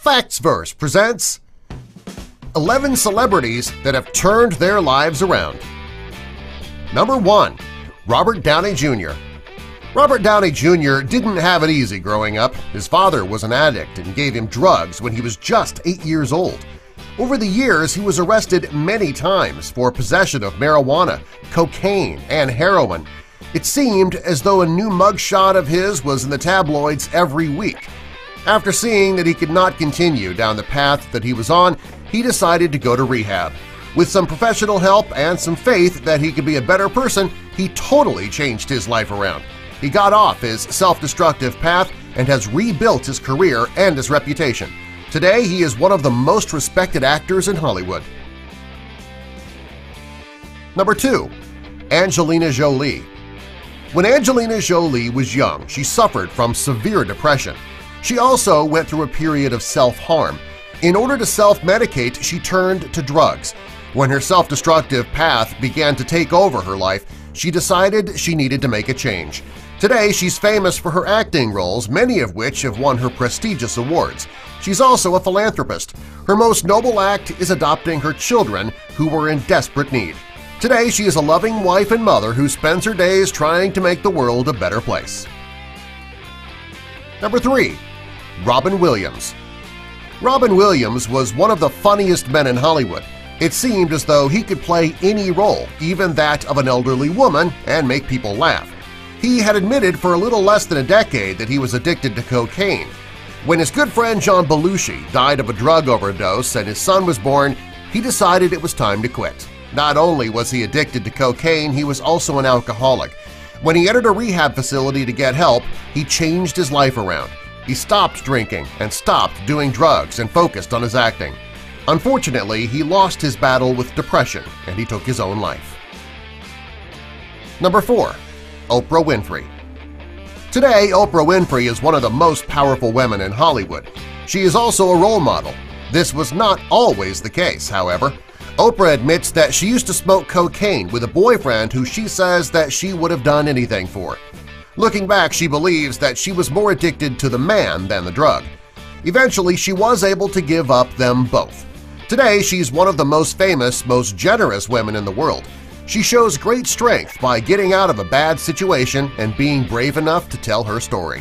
Factsverse presents 11 celebrities that have turned their lives around. Number 1. Robert Downey Jr. Robert Downey Jr. didn't have it easy growing up. His father was an addict and gave him drugs when he was just 8 years old. Over the years, he was arrested many times for possession of marijuana, cocaine, and heroin. It seemed as though a new mugshot of his was in the tabloids every week. After seeing that he could not continue down the path that he was on, he decided to go to rehab. With some professional help and some faith that he could be a better person, he totally changed his life around. He got off his self-destructive path and has rebuilt his career and his reputation. Today, he is one of the most respected actors in Hollywood. Number 2. Angelina Jolie. When Angelina Jolie was young, she suffered from severe depression. She also went through a period of self-harm. In order to self-medicate, she turned to drugs. When her self-destructive path began to take over her life, she decided she needed to make a change. Today, she's famous for her acting roles, many of which have won her prestigious awards. She's also a philanthropist. Her most noble act is adopting her children who were in desperate need. Today, she is a loving wife and mother who spends her days trying to make the world a better place. Number 3. Robin Williams. Robin Williams was one of the funniest men in Hollywood. It seemed as though he could play any role, even that of an elderly woman, and make people laugh. He had admitted for a little less than a decade that he was addicted to cocaine. When his good friend John Belushi died of a drug overdose and his son was born, he decided it was time to quit. Not only was he addicted to cocaine, he was also an alcoholic. When he entered a rehab facility to get help, he changed his life around. He stopped drinking and stopped doing drugs and focused on his acting. Unfortunately, he lost his battle with depression and he took his own life. Number 4. Oprah Winfrey. Today, Oprah Winfrey is one of the most powerful women in Hollywood. She is also a role model. This was not always the case, however. Oprah admits that she used to smoke cocaine with a boyfriend who she says that she would have done anything for. Looking back, she believes that she was more addicted to the man than the drug. Eventually, she was able to give up them both. Today, she's one of the most famous, most generous women in the world. She shows great strength by getting out of a bad situation and being brave enough to tell her story.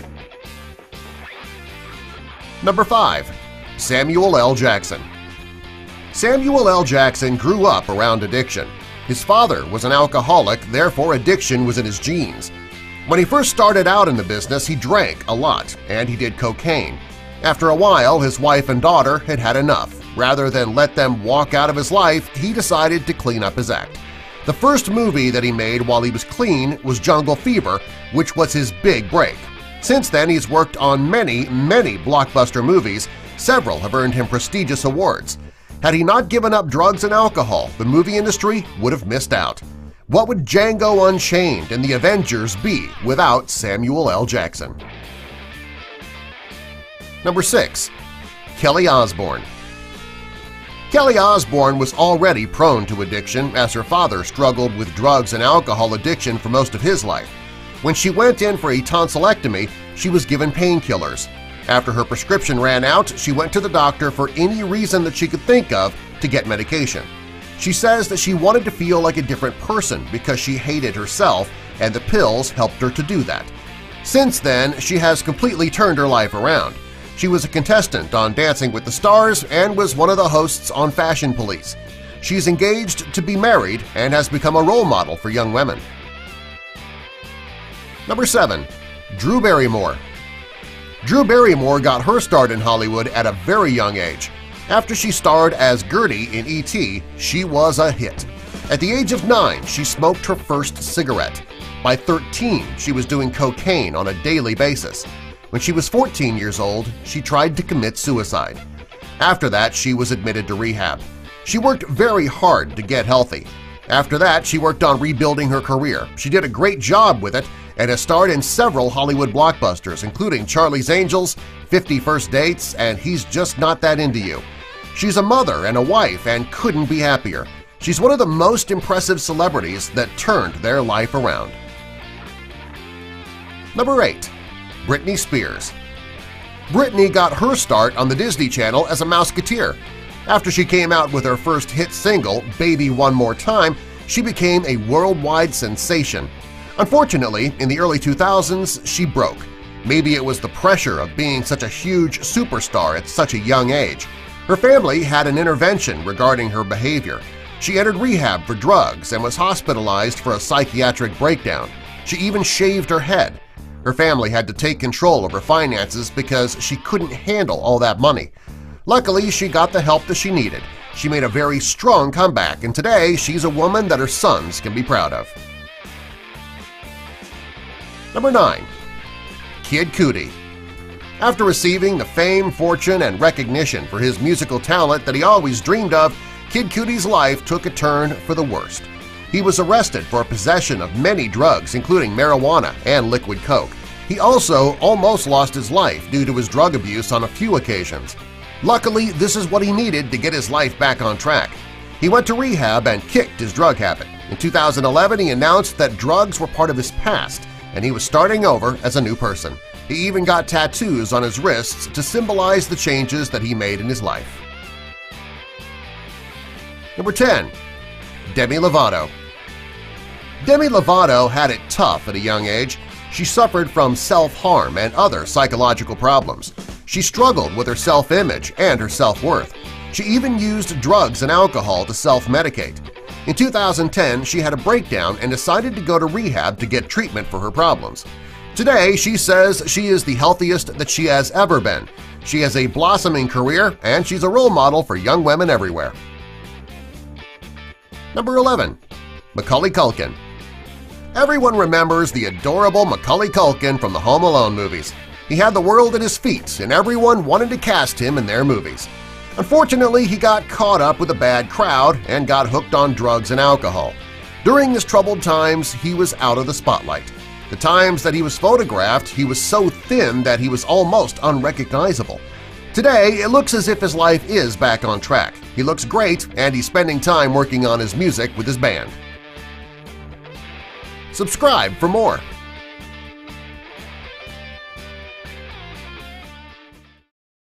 Number 5. Samuel L. Jackson. Samuel L. Jackson grew up around addiction. His father was an alcoholic, therefore addiction was in his genes. When he first started out in the business, he drank a lot, and he did cocaine. After a while, his wife and daughter had had enough. Rather than let them walk out of his life, he decided to clean up his act. The first movie that he made while he was clean was Jungle Fever, which was his big break. Since then, he's worked on many blockbuster movies. Several have earned him prestigious awards. Had he not given up drugs and alcohol, the movie industry would have missed out. What would Django Unchained and the Avengers be without Samuel L. Jackson? Number 6. Kelly Osbourne. Kelly Osbourne was already prone to addiction as her father struggled with drugs and alcohol addiction for most of his life. When she went in for a tonsillectomy, she was given painkillers. After her prescription ran out, she went to the doctor for any reason that she could think of to get medication. She says that she wanted to feel like a different person because she hated herself, and the pills helped her to do that. Since then, she has completely turned her life around. She was a contestant on Dancing with the Stars and was one of the hosts on Fashion Police. She's engaged to be married and has become a role model for young women. Number 7. Drew Barrymore. Drew Barrymore got her start in Hollywood at a very young age. After she starred as Gertie in E.T., she was a hit. At the age of 9, she smoked her first cigarette. By 13, she was doing cocaine on a daily basis. When she was 14 years old, she tried to commit suicide. After that, she was admitted to rehab. She worked very hard to get healthy. After that, she worked on rebuilding her career. She did a great job with it and has starred in several Hollywood blockbusters, including Charlie's Angels, 50 First Dates, and He's Just Not That Into You. She's a mother and a wife and couldn't be happier. She's one of the most impressive celebrities that turned their life around. Number 8. Britney Spears. Britney got her start on the Disney Channel as a Mouseketeer. After she came out with her first hit single, Baby One More Time, she became a worldwide sensation. Unfortunately, in the early 2000s, she broke. Maybe it was the pressure of being such a huge superstar at such a young age. Her family had an intervention regarding her behavior. She entered rehab for drugs and was hospitalized for a psychiatric breakdown. She even shaved her head. Her family had to take control of her finances because she couldn't handle all that money. Luckily, she got the help that she needed. She made a very strong comeback, and today she's a woman that her sons can be proud of. Number 9. Kid Cudi. After receiving the fame, fortune, and recognition for his musical talent that he always dreamed of, Kid Cudi's life took a turn for the worst. He was arrested for possession of many drugs, including marijuana and liquid coke. He also almost lost his life due to his drug abuse on a few occasions. Luckily, this is what he needed to get his life back on track. He went to rehab and kicked his drug habit. In 2011, he announced that drugs were part of his past and he was starting over as a new person. He even got tattoos on his wrists to symbolize the changes that he made in his life. Number 10. Demi Lovato. Demi Lovato had it tough at a young age. She suffered from self-harm and other psychological problems. She struggled with her self-image and her self-worth. She even used drugs and alcohol to self-medicate. In 2010, she had a breakdown and decided to go to rehab to get treatment for her problems. Today, she says she is the healthiest that she has ever been. She has a blossoming career, and she's a role model for young women everywhere. Number 11. Macaulay Culkin. Everyone remembers the adorable Macaulay Culkin from the Home Alone movies. He had the world at his feet, and everyone wanted to cast him in their movies. Unfortunately, he got caught up with a bad crowd and got hooked on drugs and alcohol. During his troubled times, he was out of the spotlight. The times that he was photographed, he was so thin that he was almost unrecognizable. Today, it looks as if his life is back on track. He looks great, and he's spending time working on his music with his band. Subscribe for more.